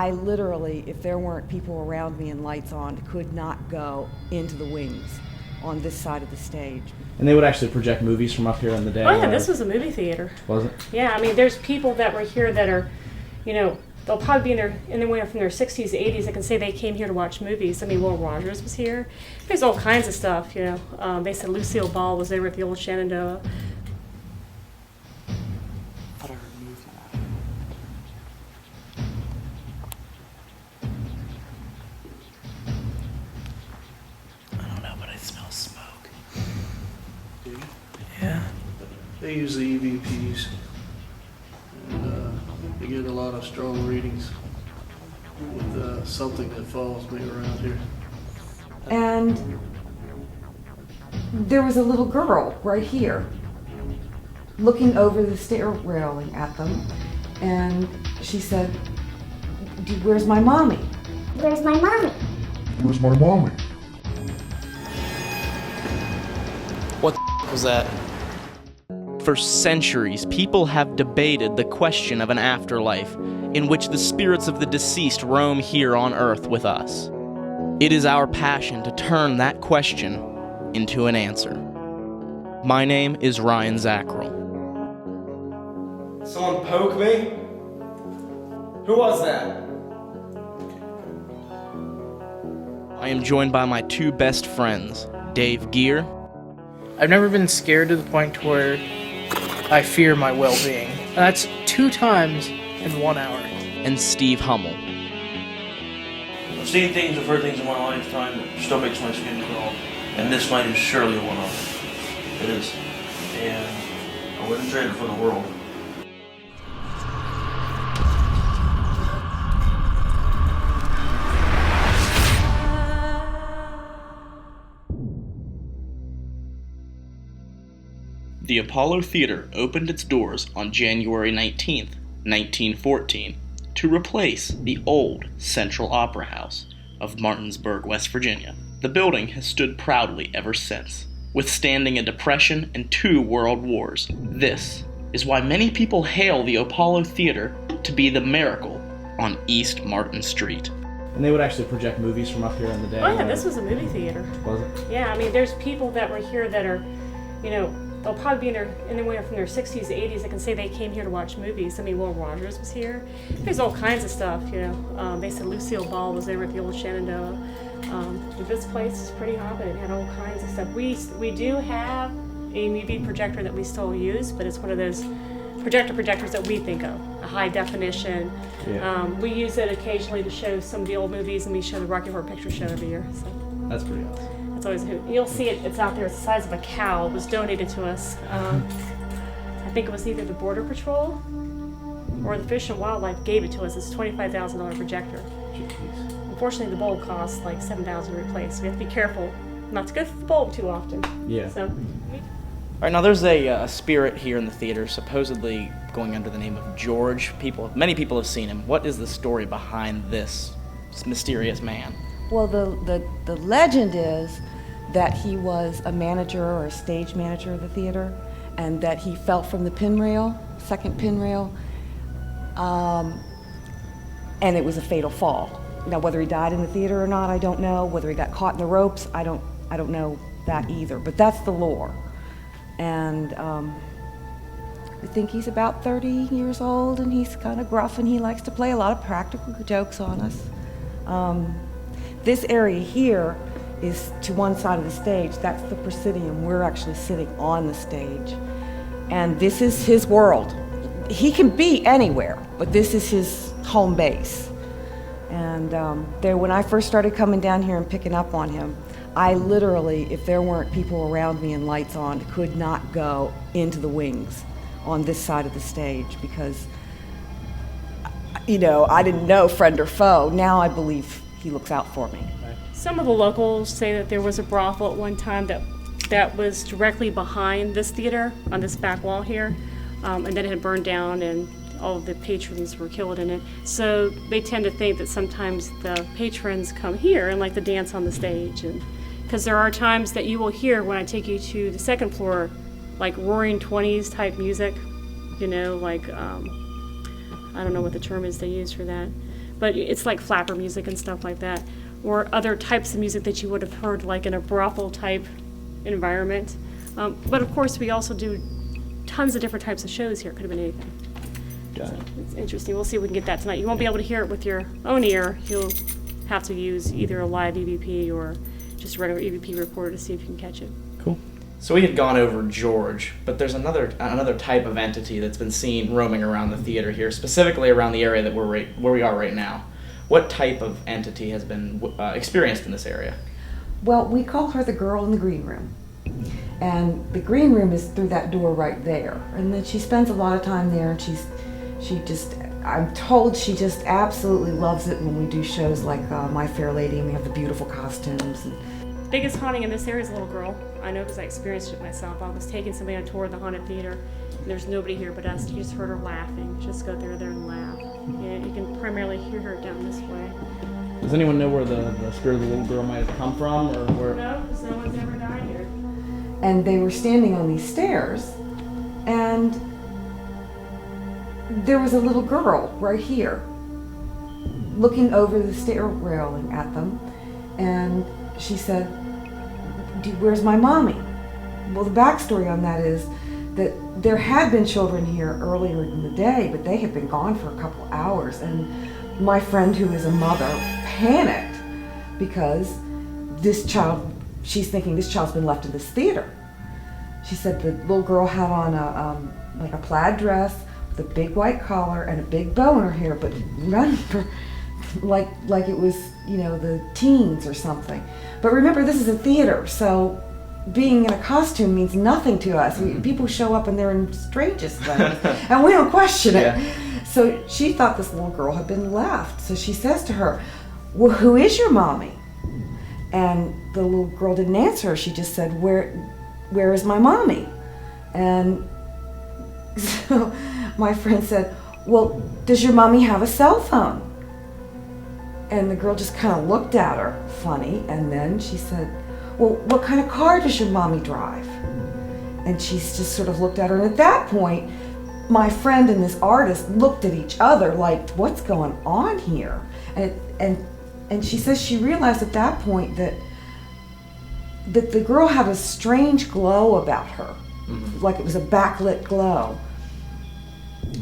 I literally, if there weren't people around me and lights on, could not go into the wings on this side of the stage. And they would actually project movies from up here in the day? Oh yeah, this was a movie theater. Was it? Yeah, I mean, there's people that were here that are, you know, they'll probably be in their anywhere from their 60s to 80s that can say they came here to watch movies. I mean, Will Rogers was here. There's all kinds of stuff, you know. They said Lucille Ball was there at the old Shenandoah. Yeah. They use the EVPs, and they get a lot of strong readings with something that follows me around here. And there was a little girl right here looking over the stair railing at them, and she said, "Where's my mommy? Where's my mommy? Where's my mommy?" What the was that? For centuries, people have debated the question of an afterlife in which the spirits of the deceased roam here on Earth with us. It is our passion to turn that question into an answer. My name is Ryan Zackrell. Someone poke me? Who was that? I am joined by my two best friends, Dave Gear. I've never been scared to the point where I fear my well-being. That's 2 times in 1 hour. And Steve Hummel. I've seen things, I've heard things in my lifetime that still makes my skin crawl. And this night is surely one of them. It is. And I wouldn't trade it for the world. The Apollo Theater opened its doors on January 19th, 1914, to replace the old Central Opera House of Martinsburg, West Virginia. The building has stood proudly ever since, withstanding a depression and 2 world wars. This is why many people hail the Apollo Theater to be the miracle on East Martin Street. And they would actually project movies from up here in the day? Oh yeah, this was a movie theater. Was it? Yeah, I mean, there's people that were here that are, you know, they'll probably be in their anywhere from their 60s to 80s that can say they came here to watch movies. I mean, Will Rogers was here. There's all kinds of stuff, you know. They said Lucille Ball was there at the old Shenandoah. This place is pretty hopping. It had all kinds of stuff. We do have a movie projector that we still use, but it's one of those projectors that we think of, a high definition. Yeah. We use it occasionally to show some of the old movies, and we show the Rocky Horror Picture Show every year. So. That's pretty awesome. It's always a hoot. You'll see it. It's out there. It's the size of a cow. It was donated to us. I think it was either the Border Patrol or the Fish and Wildlife gave it to us. It's a $25,000 projector. Jeez. Unfortunately, the bulb costs like $7,000 to replace. So we have to be careful not to go through the bulb too often. Yeah. So. All right, now there's a spirit here in the theater, supposedly going under the name of George. Many people have seen him. What is the story behind this mysterious man? Well, the legend is that he was a manager or a stage manager of the theater, and that he fell from the second pin rail, and it was a fatal fall. Now, whether he died in the theater or not, I don't know. Whether he got caught in the ropes, I don't know that either. But that's the lore, and I think he's about 30 years old, and he's kind of gruff, and he likes to play a lot of practical jokes on us. This area here is to one side of the stage. That's the Presidium. We're actually sitting on the stage. And this is his world. He can be anywhere, but this is his home base. And when I first started coming down here and picking up on him, I literally, if there weren't people around me and lights on, could not go into the wings on this side of the stage because, you know, I didn't know friend or foe. Now I believe he looks out for me. Some of the locals say that there was a brothel at one time that was directly behind this theater on this back wall here, and then it had burned down and all of the patrons were killed in it. So they tend to think that sometimes the patrons come here and like to dance on the stage, and because there are times that you will hear when I take you to the second floor, like roaring 20s type music, you know, like I don't know what the term is they use for that. but it's like flapper music and stuff like that, or other types of music that you would have heard like in a brothel type environment. But of course, we also do tons of different types of shows here. It could have been anything. Got it. It's interesting. We'll see if we can get that tonight. You won't be able to hear it with your own ear. You'll have to use either a live EVP or just a regular EVP recorder to see if you can catch it. Cool. So we had gone over George, but there's another type of entity that's been seen roaming around the theater here, specifically around the area that where we are right now. What type of entity has been experienced in this area? Well, we call her the girl in the green room. And the green room is through that door right there. And then she spends a lot of time there, and I'm told she just absolutely loves it when we do shows like My Fair Lady, and we have the beautiful costumes. Biggest haunting in this area is a little girl. I know because I experienced it myself. I was taking somebody on tour of the haunted theater, and there's nobody here but us. You just heard her laughing. Just go there and laugh. Yeah, you can primarily hear her down this way. Does anyone know where the spirit of the little girl might have come from, or where? No, because no one's ever died here. And they were standing on these stairs, and there was a little girl right here looking over the stair railing at them, and she said, "Where's my mommy?" Well, the backstory on that is that there had been children here earlier in the day, but they had been gone for a couple hours, and my friend, who is a mother, panicked because this child, she's thinking this child's been left in this theater. She said the little girl had on a plaid dress with a big white collar and a big bow in her hair, but run for like it was, the teens or something. But remember, this is a theater, so being in a costume means nothing to us. People show up and they're in strangest things, and we don't question it. Yeah. So she thought this little girl had been left. So she says to her, "Well, who is your mommy?" And the little girl didn't answer her. She just said, Where is my mommy?" And so my friend said, "Well, does your mommy have a cell phone?" And the girl just kind of looked at her funny, and then she said, "Well, what kind of car does your mommy drive?" And she just sort of looked at her, and at that point, my friend and this artist looked at each other like, what's going on here? And she says she realized at that point that the girl had a strange glow about her, like it was a backlit glow.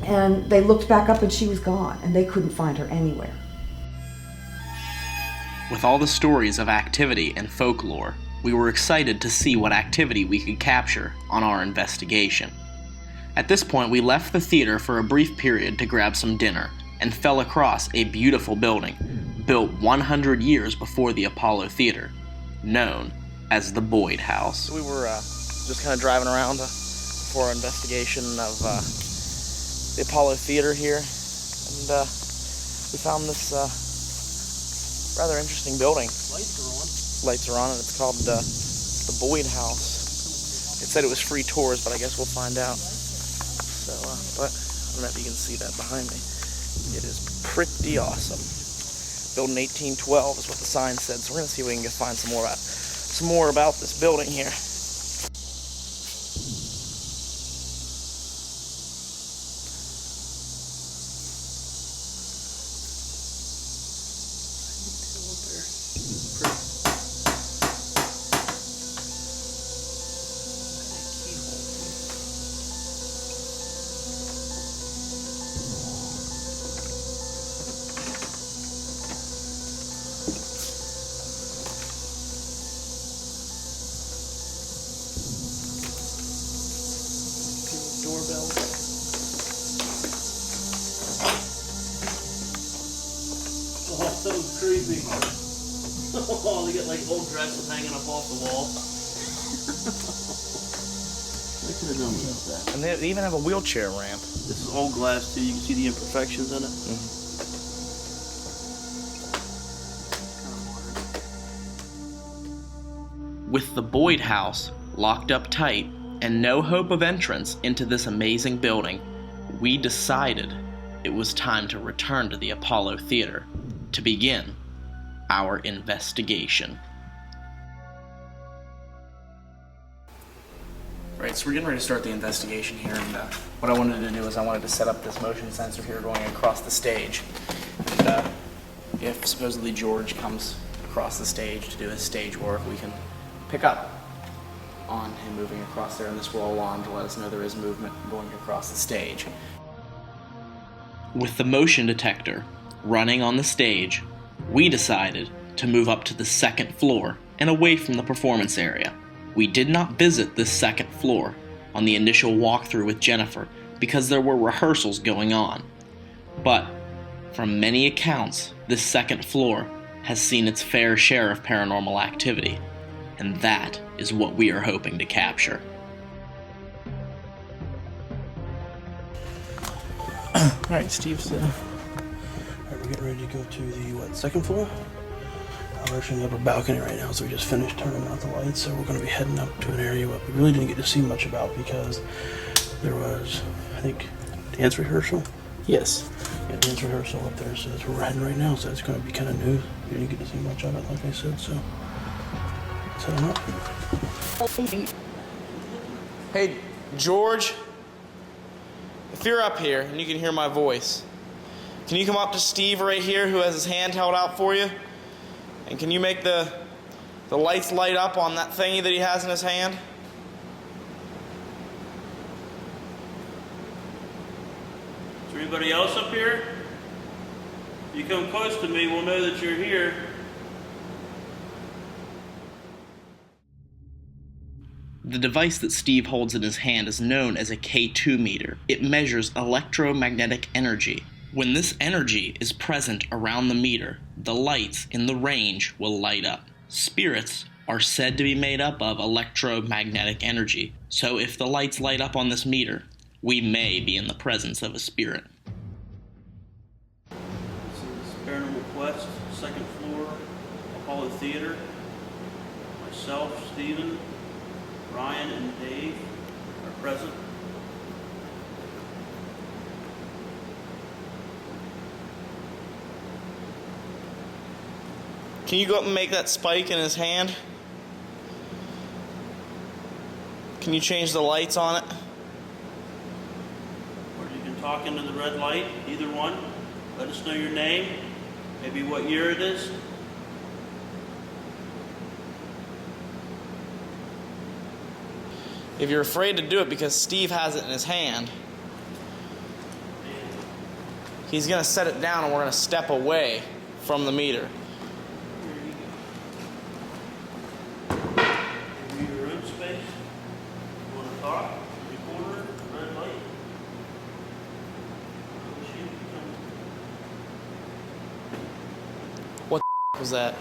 And they looked back up and she was gone, and they couldn't find her anywhere. With all the stories of activity and folklore, we were excited to see what activity we could capture on our investigation. At this point, we left the theater for a brief period to grab some dinner and fell across a beautiful building built 100 years before the Apollo Theater, known as the Boyd House. So we were just kind of driving around for our investigation of the Apollo Theater here, and we found this rather interesting building. Lights are on, and it's called the Boyd House. It said it was free tours, but I guess we'll find out. So, but I don't know if you can see that behind me. It is pretty awesome. Built in 1812 is what the sign said. So we're gonna see if we can find some more about this building here. Oh, so creepy. Oh, they got like old dresses hanging up off the wall. They could have done without that. And they even have a wheelchair ramp. This is old glass too. You can see the imperfections in it. With the Boyd House locked up tight and no hope of entrance into this amazing building, we decided it was time to return to the Apollo Theater to begin our investigation. Right, so we're getting ready to start the investigation here, and what I wanted to do is I wanted to set up this motion sensor here going across the stage. And if supposedly George comes across the stage to do his stage work, we can pick up on him moving across there, and this will alarm to let us know there is movement going across the stage. With the motion detector running on the stage, we decided to move up to the second floor and away from the performance area. We did not visit this second floor on the initial walkthrough with Jennifer because there were rehearsals going on. But from many accounts, this second floor has seen its fair share of paranormal activity, and that is what we are hoping to capture. Alright, Steve's Alright, we're getting ready to go to the, second floor? We're actually in the upper balcony right now, so we just finished turning out the lights, so we're going to be heading up to an area what we really didn't get to see much about because there was, I think, dance rehearsal? Yes. Yeah, dance rehearsal up there, so that's where we're heading right now, so it's going to be kind of new. We didn't get to see much of it, like I said, so let's head on up. Hey, George, if you're up here and you can hear my voice, can you come up to Steve right here who has his hand held out for you? And can you make the lights light up on that thingy that he has in his hand? Is there anybody else up here? If you come close to me, we'll know that you're here. The device that Steve holds in his hand is known as a K2 meter. It measures electromagnetic energy. When this energy is present around the meter, the lights in the range will light up. Spirits are said to be made up of electromagnetic energy, so if the lights light up on this meter, we may be in the presence of a spirit. This is Paranormal Quest, second floor, Apollo Theater. Myself, Steven, Ryan, and Dave are present. Can you go up and make that spike in his hand? Can you change the lights on it? Or you can talk into the red light, either one. Let us know your name, maybe what year it is. If you're afraid to do it because Steve has it in his hand, he's going to set it down and we're going to step away from the meter. Your own space. You want to talk? Recorder, red light. What the was that?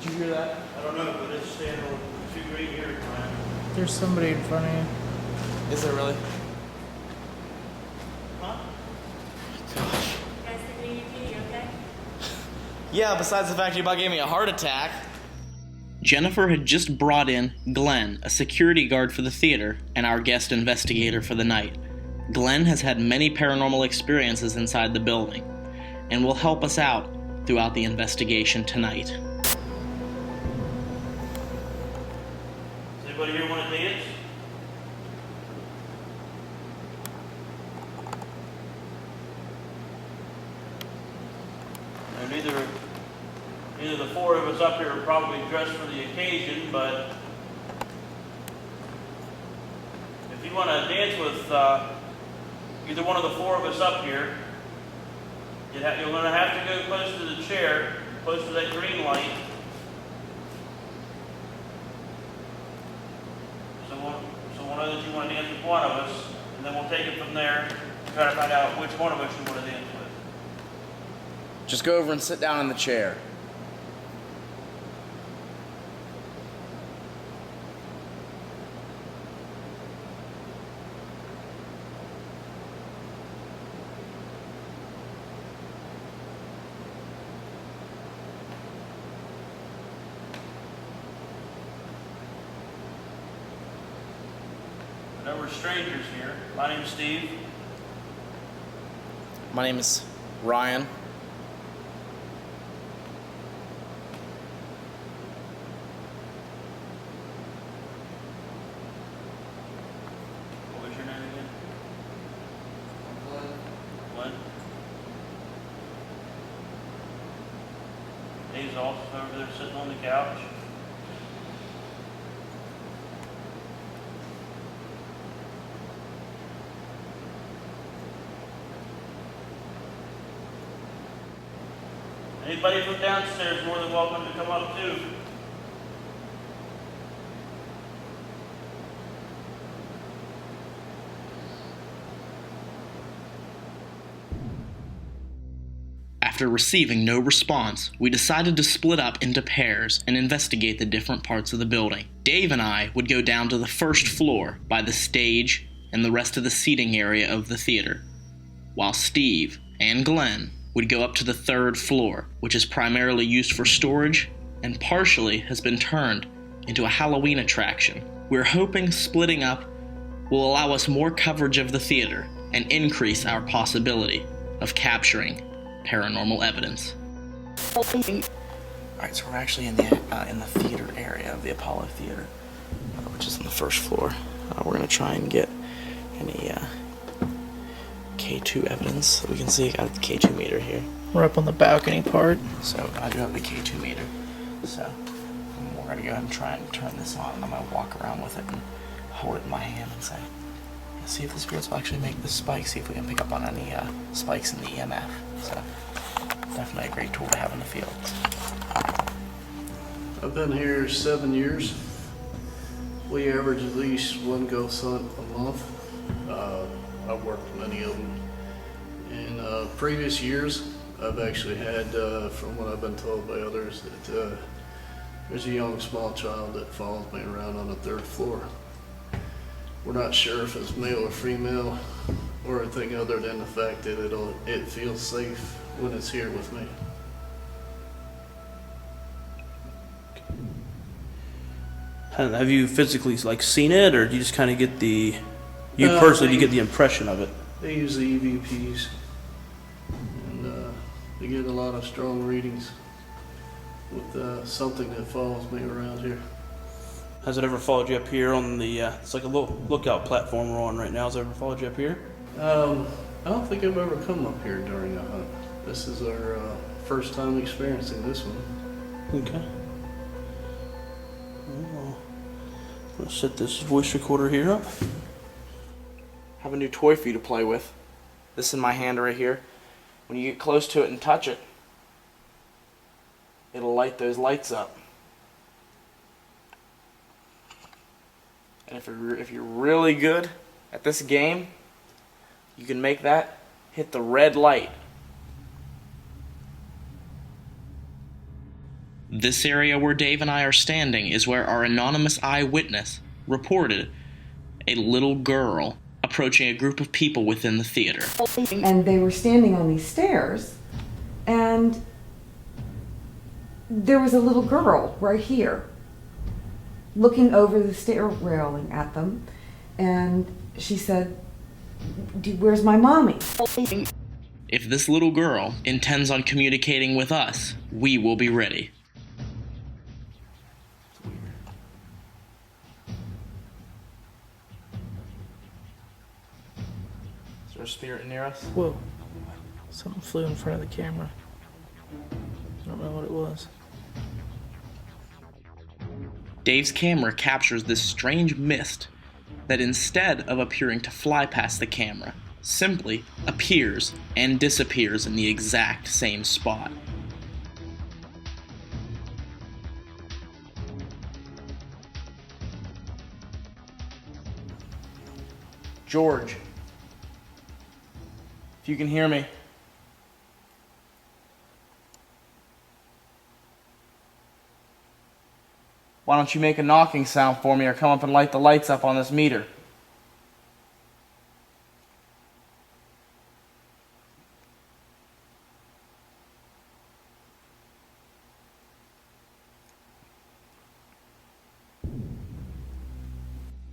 Did you hear that? I don't know, but it's standing on 2 right here. There's somebody in front of you. Is there really? Huh? Gosh. You guys taking an EVP, you okay? Yeah, besides the fact you about gave me a heart attack. Jennifer had just brought in Glenn, a security guard for the theater, and our guest investigator for the night. Glenn has had many paranormal experiences inside the building, and will help us out throughout the investigation tonight. Does anybody here want to dance? No, neither the four of us up here are probably dressed for the occasion, but if you want to dance with either one of the four of us up here, you're going to have to go close to the chair, close to that green light. So we'll know that you want to dance with one of us, and then we'll take it from there and try to find out which one of us you want to dance with. Just go over and sit down in the chair. I know we're strangers here. My name's Steve. My name is Ryan. What was your name again? Glenn. yourself over there sitting on the couch. Anybody from downstairs more than welcome to come up too. After receiving no response, we decided to split up into pairs and investigate the different parts of the building. Dave and I would go down to the first floor by the stage and the rest of the seating area of the theater, while Steve and Glenn would go up to the third floor, which is primarily used for storage and partially has been turned into a Halloween attraction. We're hoping splitting up will allow us more coverage of the theater and increase our possibility of capturing paranormal evidence. Alright, so we're actually in the theater area of the Apollo Theater, which is on the first floor. We're going to try and get any K2 evidence. So we can see I got the K2 meter here. We're up on the balcony part. So I do have the K2 meter. So we're going to go ahead and try and turn this on. I'm going to walk around with it and hold it in my hand and say, see if the spirits will actually make the spike, see if we can pick up on any spikes in the EMF. So definitely a great tool to have in the field. I've been here 7 years. We average at least one ghost hunt a month. I've worked many of them. In previous years, I've actually had, from what I've been told by others, that there's a young small child that follows me around on the third floor. We're not sure if it's male or female or anything other than the fact that it feels safe when it's here with me. Have you physically seen it, or do you just kind of get the, do you get the impression of it? They use the EVPs, and they get a lot of strong readings with something that follows me around here. Has it ever followed you up here on the, it's like a little lookout platform we're on right now. Has it ever followed you up here? I don't think I've ever come up here during a hunt. This is our first time experiencing this one. Okay. Well, let's set this voice recorder here up. I have a new toy for you to play with. This in my hand right here. When you get close to it and touch it, it'll light those lights up. And if you're really good at this game, you can make that hit the red light. This area where Dave and I are standing is where our anonymous eyewitness reported a little girl approaching a group of people within the theater. And they were standing on these stairs, and there was a little girl right here looking over the stair railing at them, and she said, "Where's my mommy?" If this little girl intends on communicating with us, we will be ready. Is there a spirit near us? Whoa. Something flew in front of the camera. I don't know what it was. Dave's camera captures this strange mist that instead of appearing to fly past the camera, simply appears and disappears in the exact same spot. George, if you can hear me. Why don't you make a knocking sound for me or come up and light the lights up on this meter?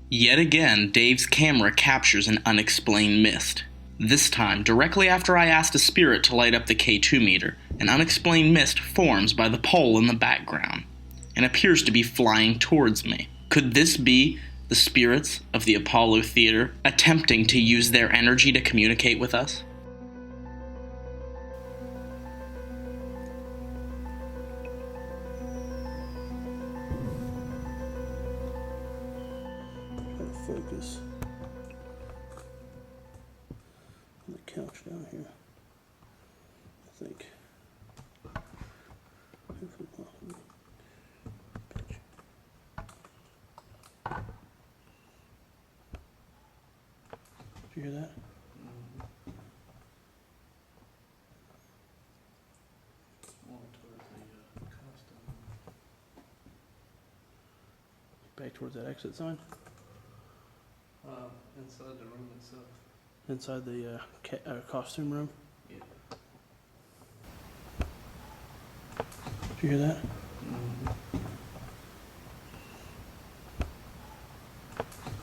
Yet again, Dave's camera captures an unexplained mist. This time, directly after I asked a spirit to light up the K2 meter, an unexplained mist forms by the pole in the background and appears to be flying towards me. Could this be the spirits of the Apollo Theater attempting to use their energy to communicate with us? focus on the couch down here. I think. Hopefully, did you hear that? Back towards that exit sign? Inside the room itself. Inside the costume room? Yeah. Did you hear that?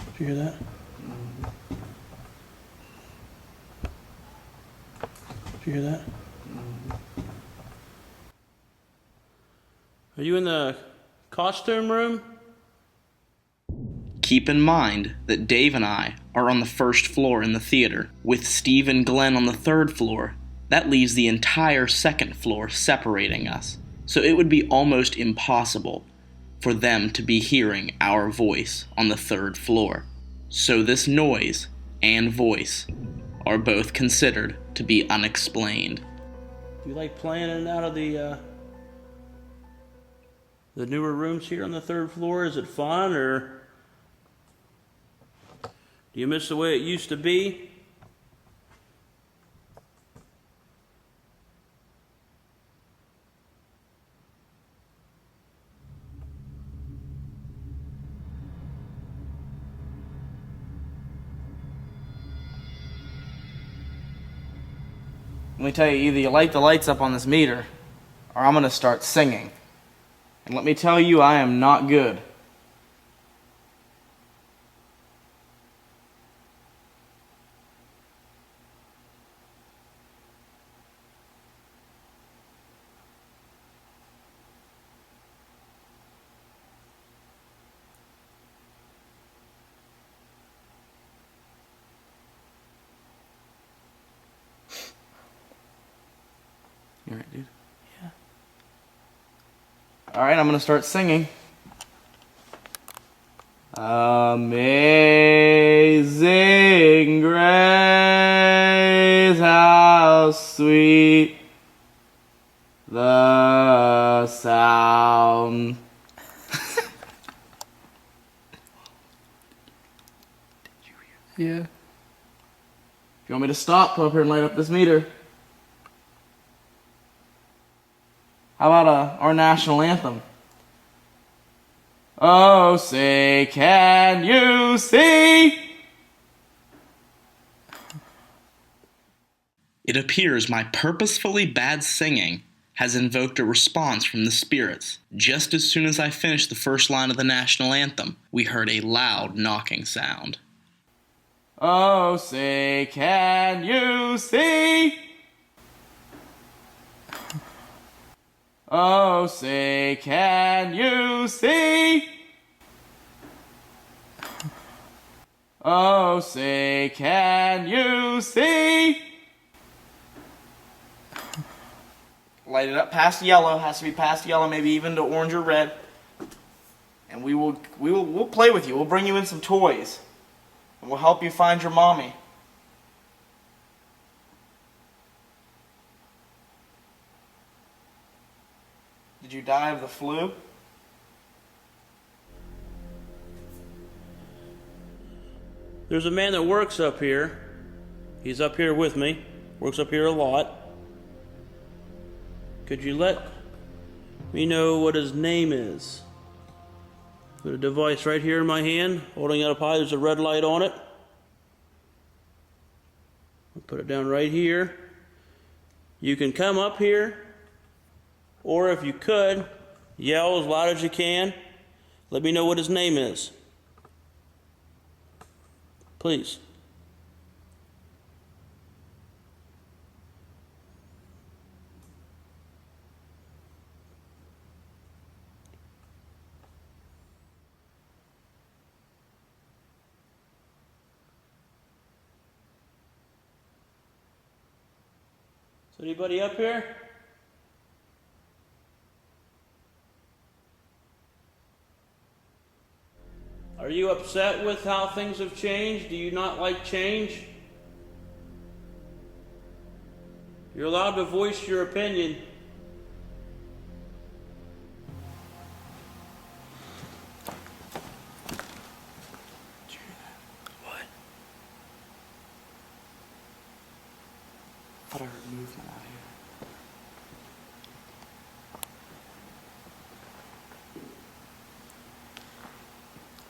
Did you hear that? Did you hear that? Are you in the costume room? Keep in mind that Dave and I are on the first floor in the theater, with Steve and Glenn on the third floor. That leaves the entire second floor separating us, so it would be almost impossible for them to be hearing our voice on the third floor. So this noise and voice are both considered to be unexplained. Do you like playing in and out of the newer rooms here on the third floor? Is it fun, or do you miss the way it used to be? Let me tell you, either you light the lights up on this meter, or I'm gonna start singing. And let me tell you, I am not good. You alright, dude? Yeah. Alright, I'm gonna start singing. Amazing grace, how sweet the sound. Yeah. If you want me to stop, come up here and light up this meter. How about our national anthem? Oh, say, can you see? It appears my purposefully bad singing has invoked a response from the spirits. Just as soon as I finished the first line of the national anthem, we heard a loud knocking sound. Oh, say, can you see? Oh, say, can you see? Oh, say, can you see? Light it up past yellow. Has to be past yellow, maybe even to orange or red. And we'll play with you. We'll bring you in some toys. And we'll help you find your mommy. Did you die of the flu? There's a man that works up here. He's up here with me. Works up here a lot. Could you let me know what his name is? Put a device right here in my hand, holding it up high. There's a red light on it. I'll put it down right here. You can come up here, or if you could, yell as loud as you can. Let me know what his name is. Please. Is anybody up here? Are you upset with how things have changed? Do you not like change? You're allowed to voice your opinion. What? I thought I heard movement out here.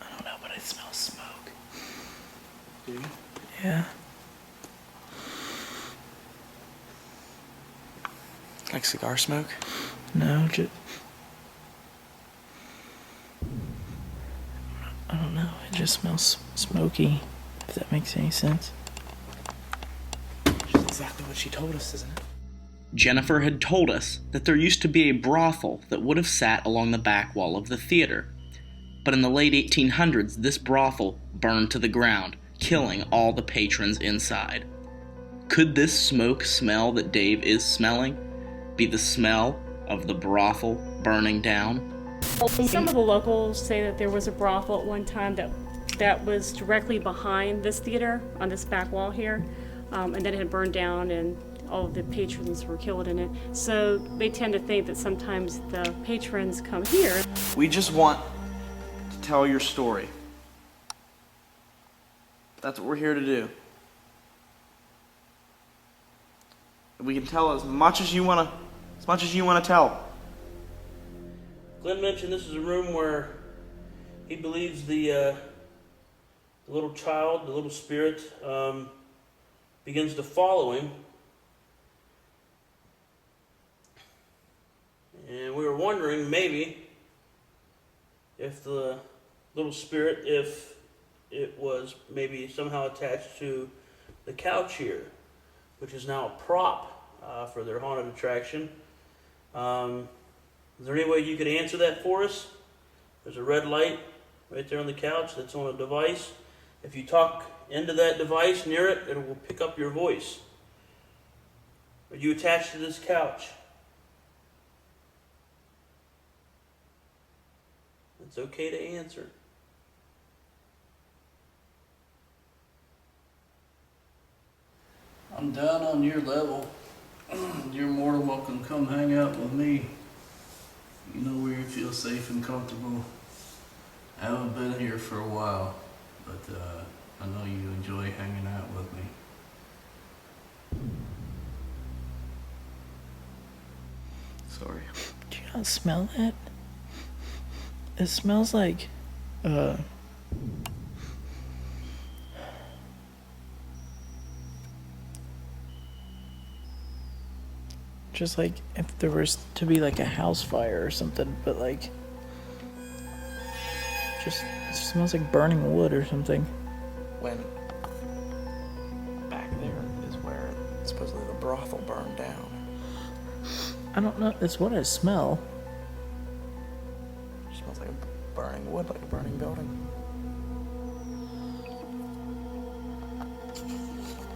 I don't know, but I smell smoke. Do you? Yeah. Like cigar smoke? No, just... I don't know, it just smells smoky, if that makes any sense. Which is exactly what she told us, isn't it? Jennifer had told us that there used to be a brothel that would have sat along the back wall of the theater. But in the late 1800s, this brothel burned to the ground, killing all the patrons inside. Could this smoke smell that Dave is smelling be the smell of the brothel burning down? Some of the locals say that there was a brothel at one time that was directly behind this theater on this back wall here, and then it had burned down and all of the patrons were killed in it. So they tend to think that sometimes the patrons come here. We just want to tell your story. That's what we're here to do. We can tell as much as you want to tell. Glenn mentioned this is a room where he believes the little child, the little spirit, begins to follow him. And we were wondering maybe if the little spirit, if it was maybe somehow attached to the couch here, which is now a prop for their haunted attraction. Is there any way you could answer that for us? There's a red light right there on the couch that's on a device. If you talk into that device near it, it will pick up your voice. Are you attached to this couch? It's okay to answer. I'm down on your level. You're more than welcome to come hang out with me. You know where you feel safe and comfortable. I haven't been here for a while, but I know you enjoy hanging out with me. Sorry. Do you not smell that? It smells like, just like if there was to be like a house fire or something, but like, just, it smells like burning wood or something. When back there is where supposedly the brothel burned down. I don't know, it's what I smell. It smells like a burning wood, like a burning building.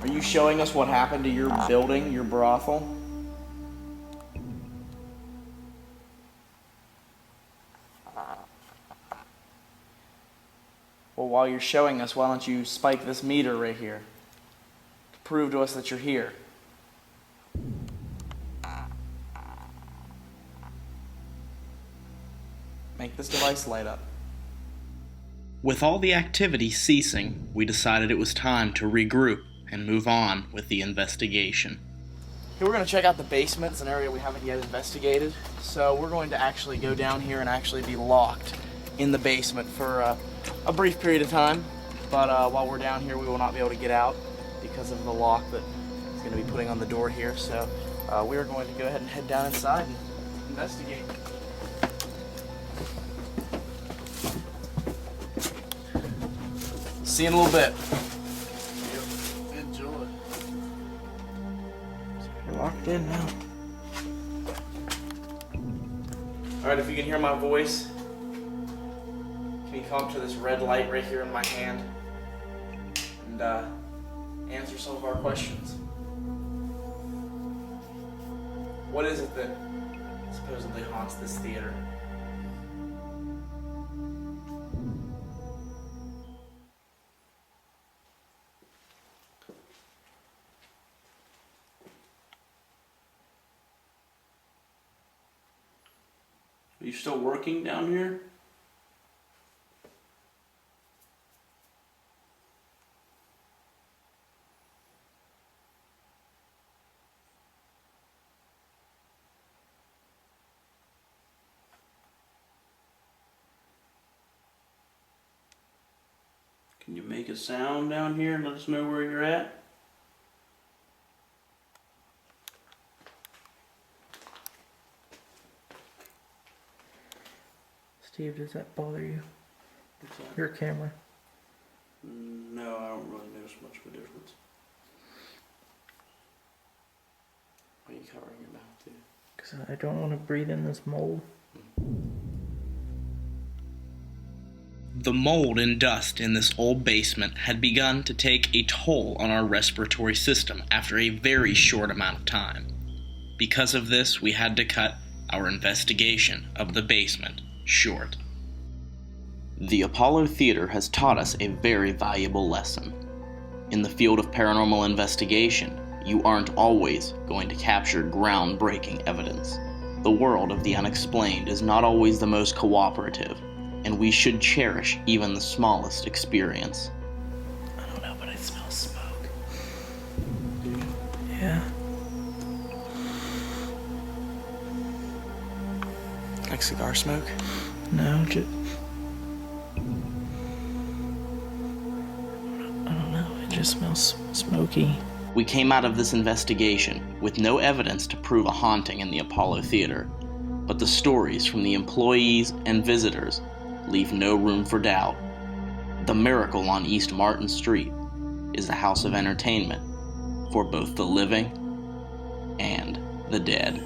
Are you showing us what happened to your building, your brothel? Well, while you're showing us, why don't you spike this meter right here to prove to us that you're here? Make this device light up. With all the activity ceasing, we decided it was time to regroup and move on with the investigation. Here we're going to check out the basement. It's an area we haven't yet investigated. So we're going to actually go down here and actually be locked in the basement for a brief period of time. But while we're down here, we will not be able to get out because of the lock that is going to be putting on the door here. So we are going to go ahead and head down inside and investigate. See you in a little bit. Enjoy. You're locked in now. Alright, if you can hear my voice, can you come up to this red light right here in my hand and answer some of our questions? What is it that supposedly haunts this theater? You still working down here? Can you make a sound down here and let us know where you're at? Steve, does that bother you? What's that? Your camera. No, I don't really notice much of a difference. Why are you covering your mouth, dude? Because I don't want to breathe in this mold. The mold and dust in this old basement had begun to take a toll on our respiratory system after a very short amount of time. Because of this, we had to cut our investigation of the basement short. The Apollo Theater has taught us a very valuable lesson. In the field of paranormal investigation, you aren't always going to capture groundbreaking evidence. The world of the unexplained is not always the most cooperative, and we should cherish even the smallest experience. I don't know, but I smell smoke. Yeah. Like cigar smoke? No, just... I don't know, it just smells smoky. We came out of this investigation with no evidence to prove a haunting in the Apollo Theater, but the stories from the employees and visitors leave no room for doubt. The Miracle on East Martin Street is a house of entertainment for both the living and the dead.